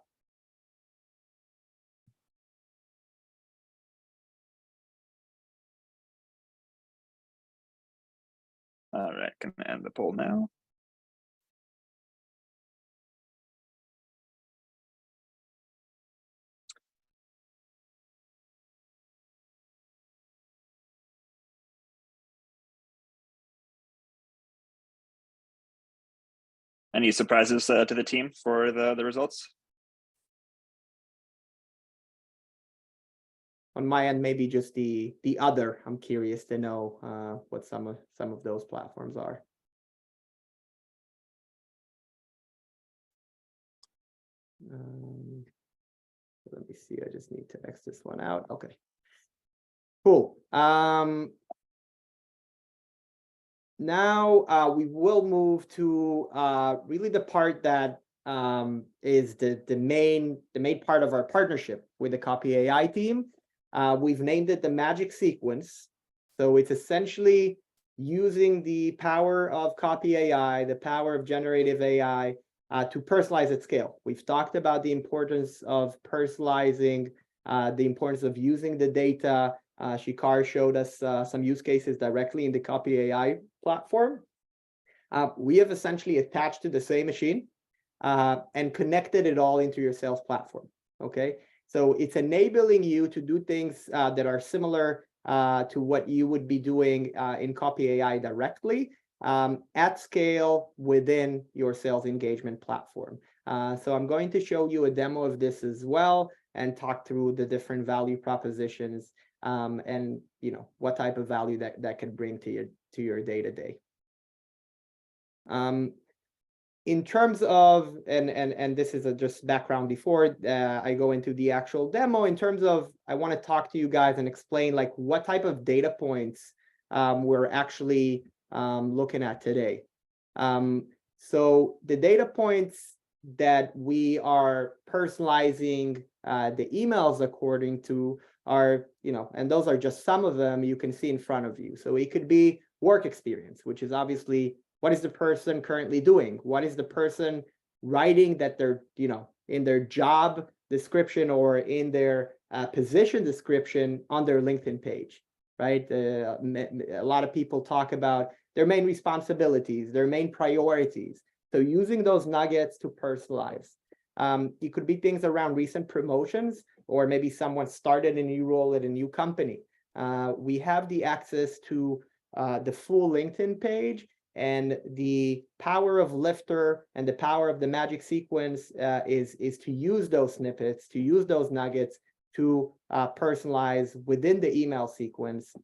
All right, can I end the poll now? Any surprises to the team for the results? On my end, maybe just the other. I'm curious to know what some of those platforms are. Let me see. I just need to X this one out. Okay. Cool. Now we will move to really the part that is the main part of our partnership with the Copy.ai team. We've named it the magic sequence. So it's essentially using the power of Copy.ai, the power of generative AI to personalize at scale. We've talked about the importance of personalizing, the importance of using the data. Shikar showed us some use cases directly in the Copy.ai platform. We have essentially attached to the same machine and connected it all into your sales platform. Okay, so it's enabling you to do things that are similar to what you would be doing in Copy.ai directly at scale within your sales engagement platform. So I'm going to show you a demo of this as well and talk through the different value propositions and what type of value that can bring to your day-to-day. In terms of, and this is just background before I go into the actual demo, in terms of, I want to talk to you guys and explain like what type of data points we're actually looking at today. So the data points that we are personalizing the emails according to are, and those are just some of them you can see in front of you. So it could be work experience, which is obviously what is the person currently doing? What is the person writing that they're, in their job description or in their position description on their LinkedIn page, right? A lot of people talk about their main responsibilities, their main priorities. So using those nuggets to personalize. It could be things around recent promotions, or maybe someone started a new role at a new company. We have the access to the full LinkedIn page, and the power of Lifter and the power of the magic sequence is to use those snippets, to use those nuggets to personalize within the email sequence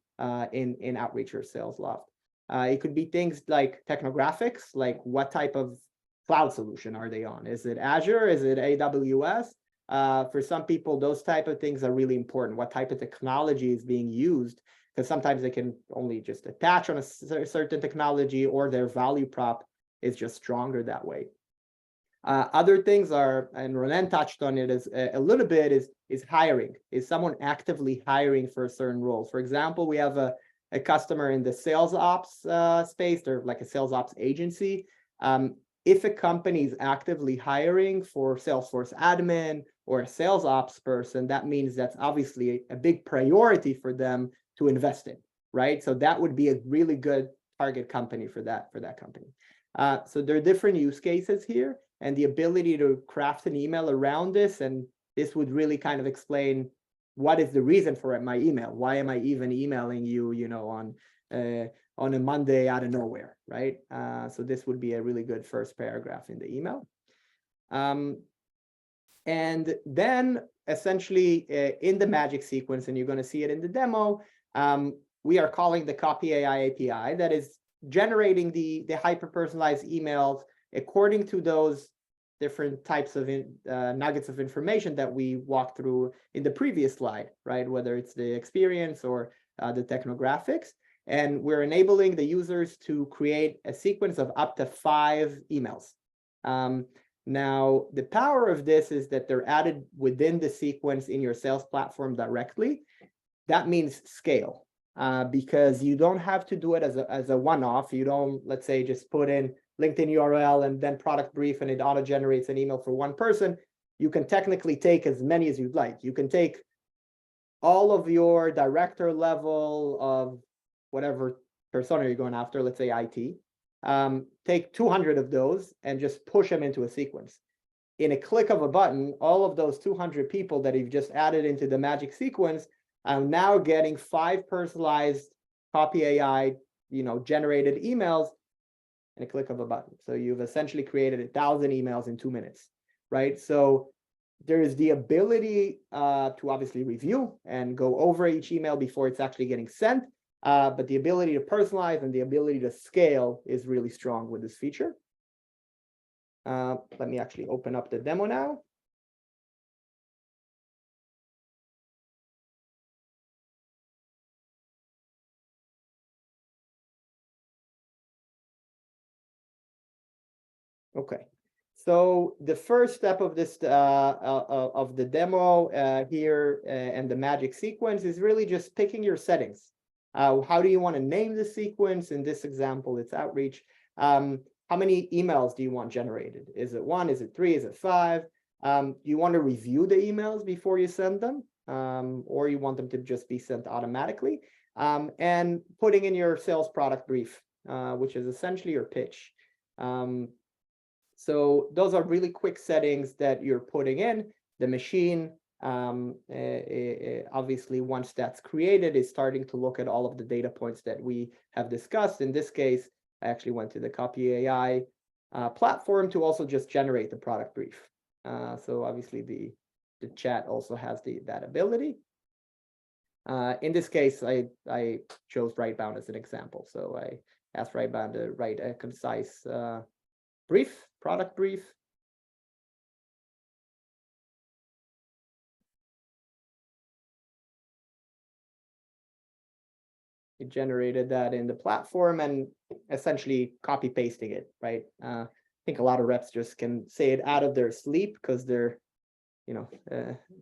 in Outreach or Salesloft. It could be things like technographics, like what type of cloud solution are they on? Is it Azure? Is it AWS? For some people, those type of things are really important. What type of technology is being used? Because sometimes they can only just attach on a certain technology, or their value prop is just stronger that way. Other things are, and Ronen touched on it as a little bit, is hiring. Is someone actively hiring for a certain role? For example, we have a customer in the sales ops space. They're like a sales ops agency. If a company is actively hiring for Salesforce admin or a sales ops person, that means that's obviously a big priority for them to invest in, right? So that would be a really good target company for that company. So there are different use cases here, and the ability to craft an email around this, and this would really kind of explain what is the reason for my email. Why am I even emailing you, on a Monday out of nowhere, right? So this would be a really good first paragraph in the email. And then essentially in the magic sequence, and you're going to see it in the demo, we are calling the Copy.ai API that is generating the hyper-personalized emails according to those different types of nuggets of information that we walked through in the previous slide, right? Whether it's the experience or the technographics. And we're enabling the users to create a sequence of up to 5 emails. Now, the power of this is that they're added within the sequence in your sales platform directly. That means scale, because you don't have to do it as a one-off. You don't, let's say, just put in LinkedIn URL and then product brief and it auto-generates an email for one person. You can technically take as many as you'd like. You can take all of your director level of whatever persona you're going after, let's say IT, take 200 of those and just push them into a sequence. In a click of a button, all of those 200 people that you've just added into the magic sequence are now getting 5 personalized Copy.ai, generated emails in a click of a button. So you've essentially created 1,000 emails in 2 minutes, right? So there is the ability to obviously review and go over each email before it's actually getting sent. But the ability to personalize and the ability to scale is really strong with this feature. Let me actually open up the demo now. Okay, so the first step of this of the demo here and the magic sequence is really just picking your settings. How do you want to name the sequence? In this example, it's outreach. How many emails do you want generated? Is it 1? Is it 3? Is it 5? You want to review the emails before you send them, or you want them to just be sent automatically? And putting in your sales product brief, which is essentially your pitch. So those are really quick settings that you're putting in. The machine, obviously, once that's created, is starting to look at all of the data points that we have discussed. In this case, I actually went to the Copy.ai platform to also just generate the product brief. So obviously, the chat also has that ability. In this case, I chose Rightbound as an example. So I asked Rightbound to write a concise product brief. It generated that in the platform and essentially copy pasting it, right? I think a lot of reps just can say it out of their sleep because they're,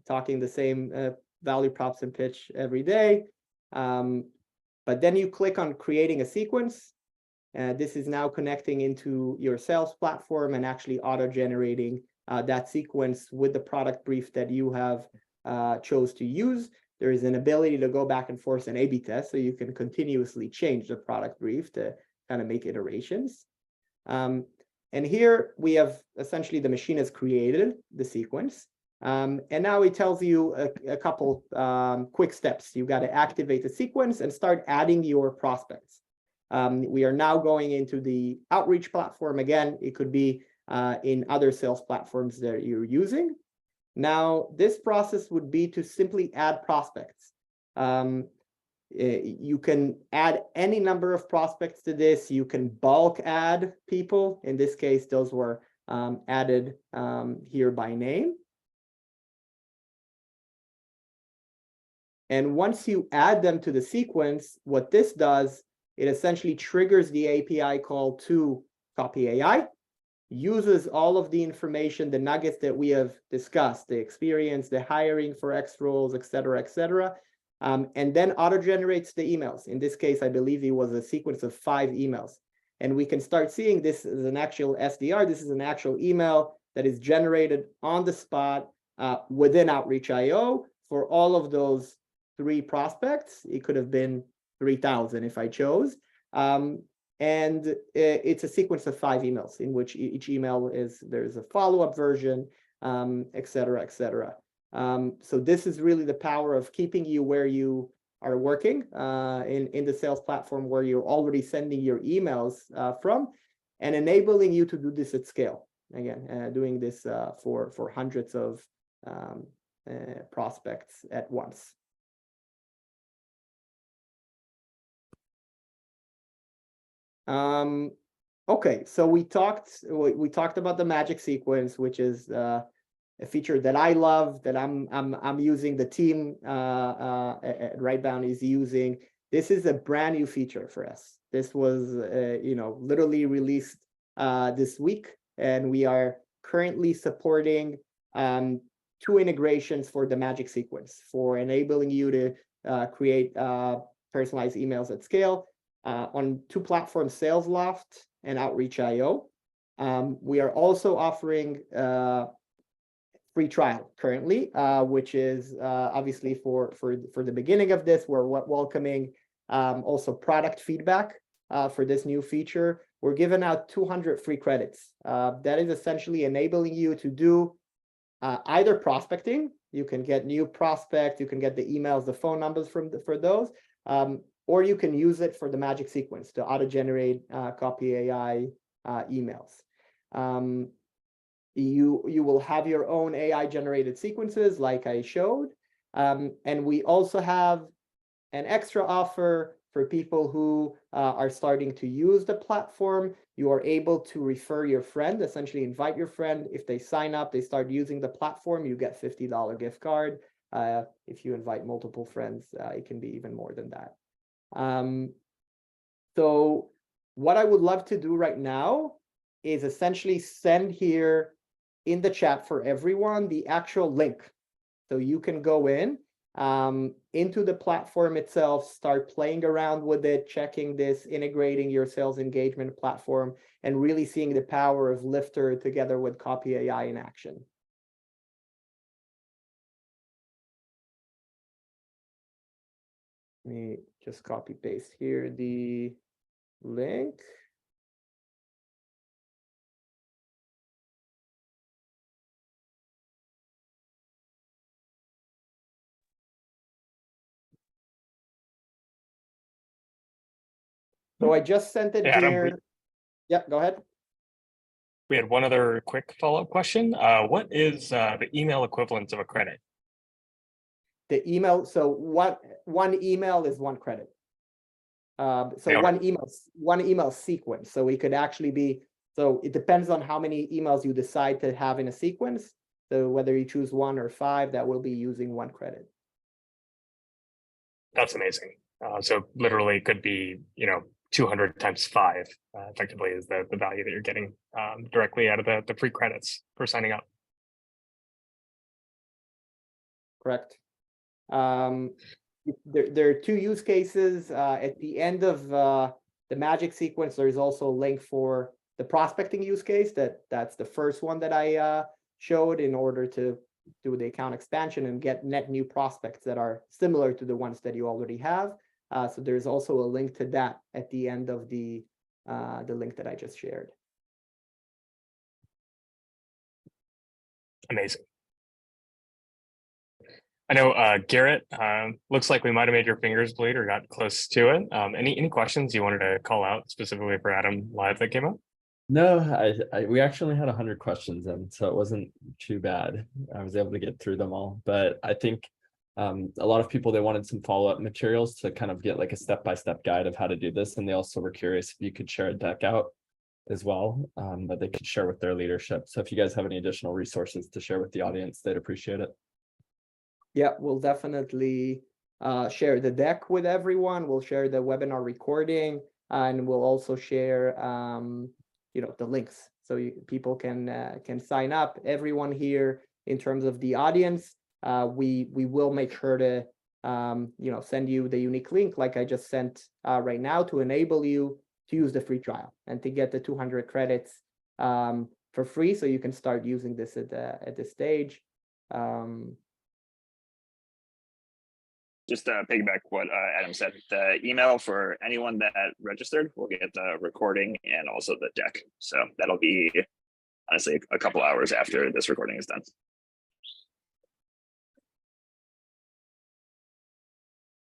talking the same value props and pitch every day. But then you click on creating a sequence. This is now connecting into your sales platform and actually auto-generating that sequence with the product brief that you have chose to use. There is an ability to go back and forth and A/B test, so you can continuously change the product brief to kind of make iterations. And here we have essentially the machine has created the sequence. And now it tells you a couple quick steps. You've got to activate the sequence and start adding your prospects. We are now going into the outreach platform. Again, it could be in other sales platforms that you're using. Now, this process would be to simply add prospects. You can add any number of prospects to this. You can bulk add people. In this case, those were added here by name. And once you add them to the sequence, what this does, it essentially triggers the API call to Copy.ai, uses all of the information, the nuggets that we have discussed, the experience, the hiring for X roles, et cetera, and then auto-generates the emails. In this case, I believe it was a sequence of 5 emails. And we can start seeing this as an actual SDR. This is an actual email that is generated on the spot within Outreach.io for all of those 3 prospects. It could have been 3,000 if I chose. And it's a sequence of 5 emails in which each email there's a follow-up version, et cetera, et cetera. So this is really the power of keeping you where you are working in the sales platform where you're already sending your emails from, and enabling you to do this at scale. Again, doing this for hundreds of prospects at once. Okay, so we talked about the magic sequence, which is a feature that I love, that I'm using, the team at Rightbound is using. This is a brand new feature for us. This was literally released this week, and we are currently supporting 2 integrations for the magic sequence, for enabling you to create personalized emails at scale on 2 platforms, Salesloft and Outreach.io. We are also offering free trial currently, which is obviously for the beginning of this. We're welcoming also product feedback for this new feature. We're giving out 200 free credits. That is essentially enabling you to do either prospecting. You can get new prospects, you can get the emails, the phone numbers for those, or you can use it for the magic sequence to auto-generate Copy.ai emails. You will have your own AI-generated sequences like I showed. And we also have an extra offer for people who are starting to use the platform. You are able to refer your friend, essentially invite your friend. If they sign up, they start using the platform, you get $50 gift card. If you invite multiple friends, it can be even more than that. So what I would love to do right now is essentially send here in the chat for everyone the actual link. So you can go into the platform itself, start playing around with it, checking this, integrating your sales engagement platform, and really seeing the power of Lifter together with Copy.ai in action. Let me just copy paste here the link. So I just sent it here. Yeah, go ahead. We had one other quick follow-up question. What is the email equivalent of a credit? The email, so one email is 1 credit. So one email sequence. So it could actually be, so it depends on how many emails you decide to have in a sequence. So whether you choose 1 or 5, that will be using 1 credit. That's amazing. So literally it could be, 200 times 5 effectively is the value that you're getting directly out of the free credits for signing up. Correct. There are 2 use cases. At the end of the magic sequence, there's also a link for the prospecting use case. That's the first one that I showed in order to do the account expansion and get net new prospects that are similar to the ones that you already have. So there's also a link to that at the end of the link that I just shared. Amazing. I know, Garrett, looks like we might have made your fingers bleed or got close to it. Any questions you wanted to call out specifically for Adam live that came up? No, we actually had 100 questions in, so it wasn't too bad. I was able to get through them all, but I think a lot of people, they wanted some follow-up materials to kind of get like a step-by-step guide of how to do this. And they also were curious if you could share a deck out as well, that they could share with their leadership. So if you guys have any additional resources to share with the audience, they'd appreciate it. Yeah, we'll definitely share the deck with everyone. We'll share the webinar recording, and we'll also share the links so people can sign up. Everyone here, in terms of the audience, we will make sure to send you the unique link like I just sent right now, to enable you to use the free trial and to get the 200 credits for free, so you can start using this at this stage. just to piggyback what Adam said, the email for anyone that registered will get the recording and also the deck. So that'll be honestly a couple hours after this recording is done.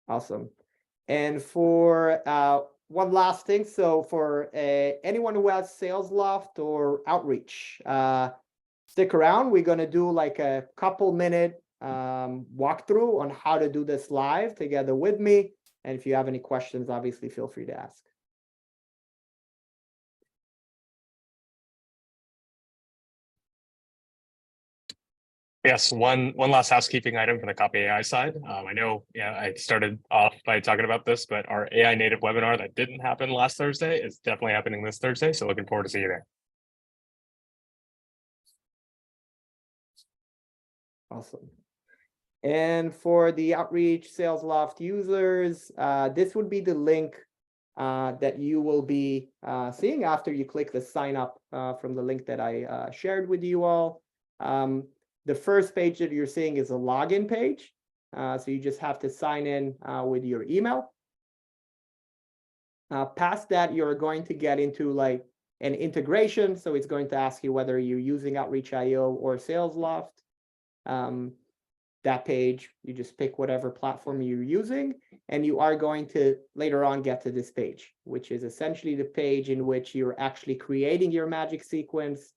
Awesome. And for one last thing, so for anyone who has Salesloft or Outreach, stick around. We're going to do like a couple-minute walkthrough on how to do this live together with me. And if you have any questions, obviously feel free to ask. Yes, one last housekeeping item for the Copy.ai side. I know, I started off by talking about this, but our AI native webinar that didn't happen last Thursday is definitely happening this Thursday. So looking forward to seeing you there. Awesome. And for the Outreach Salesloft users, this would be the link that you will be seeing after you click the sign up from the link that I shared with you all. The first page that you're seeing is a login page. So you just have to sign in with your email. Past that, you're going to get into like an integration. So it's going to ask you whether you're using Outreach.io or Salesloft. That page, you just pick whatever platform you're using, and you are going to later on get to this page, which is essentially the page in which you're actually creating your magic sequence.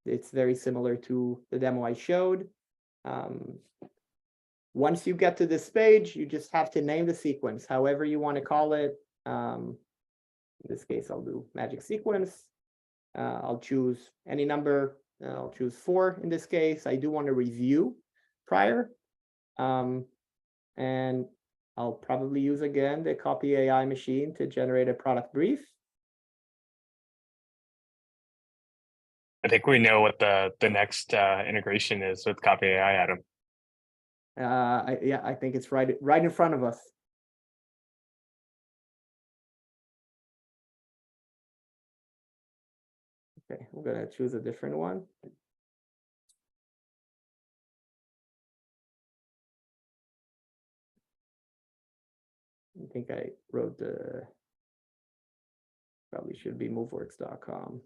It's very similar to the demo I showed. Once you get to this page, you just have to name the sequence, however you want to call it. In this case, I'll do magic sequence. I'll choose any number. I'll choose 4 in this case. I do want to review prior. And I'll probably use again the Copy.ai machine to generate a product brief. I think we know what the next integration is with Copy.ai, Adam. Yeah, I think it's right in front of us. Okay, I'm gonna choose a different one. I think I wrote probably should be moveworks.com.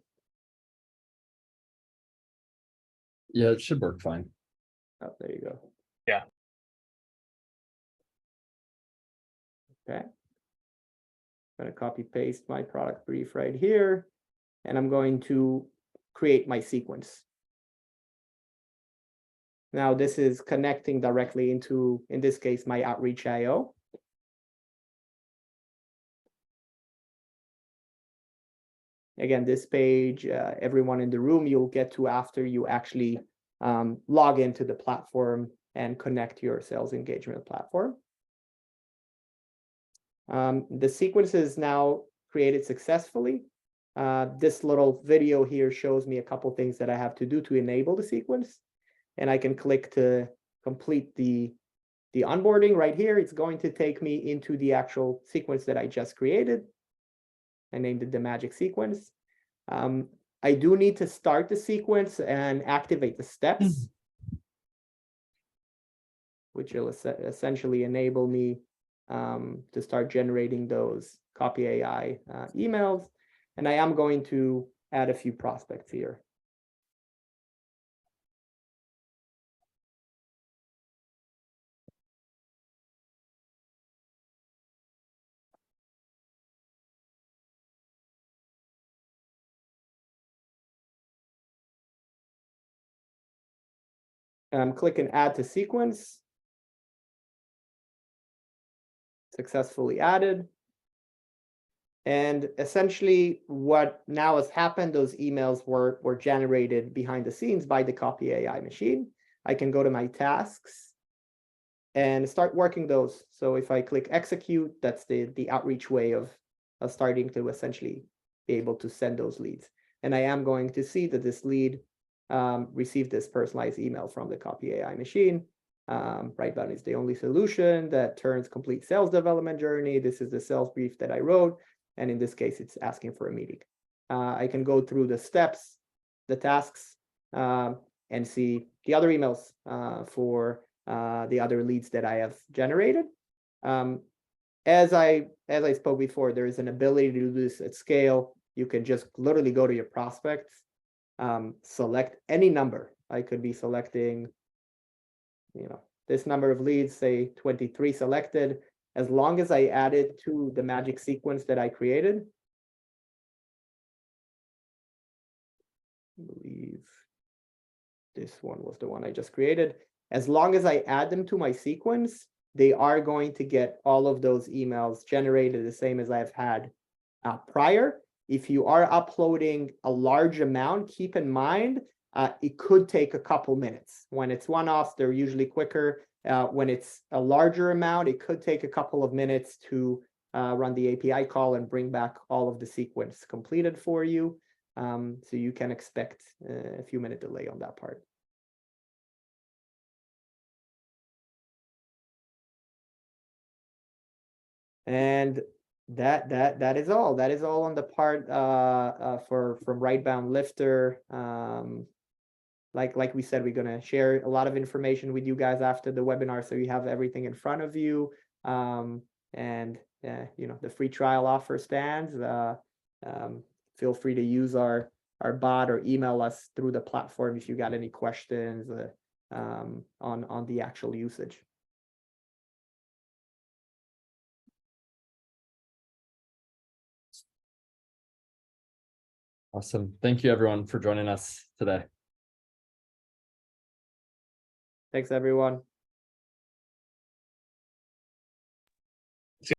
Yeah, it should work fine. Oh, there you go. Yeah. Okay. I'm going to copy paste my product brief right here, and I'm going to create my sequence. Now this is connecting directly into, in this case, my Outreach.io. Again, this page, everyone in the room, you'll get to after you actually log into the platform and connect your sales engagement platform. The sequence is now created successfully. This little video here shows me a couple things that I have to do to enable the sequence. And I can click to complete the onboarding right here. It's going to take me into the actual sequence that I just created. I named it the magic sequence. I do need to start the sequence and activate the steps, which will essentially enable me to start generating those Copy.ai emails. And I am going to add a few prospects here. Click and add to sequence. Successfully added. And essentially what now has happened, those emails were generated behind the scenes by the Copy.ai machine. I can go to my tasks and start working those. So if I click execute, that's the outreach way of starting to essentially be able to send those leads. And I am going to see that this lead received this personalized email from the Copy.ai machine. Writebound is the only solution that turns complete sales development journey. This is the sales brief that I wrote. And in this case, it's asking for a meeting. I can go through the steps, the tasks, and see the other emails for the other leads that I have generated. As I spoke before, there is an ability to do this at scale. You can just literally go to your prospects, select any number. I could be selecting, this number of leads, say 23 selected. As long as I add it to the magic sequence that I created, I believe this one was the one I just created. As long as I add them to my sequence, they are going to get all of those emails generated the same as I've had prior. If you are uploading a large amount, keep in mind, it could take a couple minutes. When it's one-offs, they're usually quicker. When it's a larger amount, it could take a couple of minutes to run the API call and bring back all of the sequence completed for you. So you can expect a few minute delay on that part. And that is all. That is all on the part from Rightbound Lifter. Like we said, we're gonna share a lot of information with you guys after the webinar, so you have everything in front of you. And the free trial offer stands. Feel free to use our bot or email us through the platform if you got any questions on the actual usage. Awesome. Thank you everyone for joining us today. Thanks, everyone.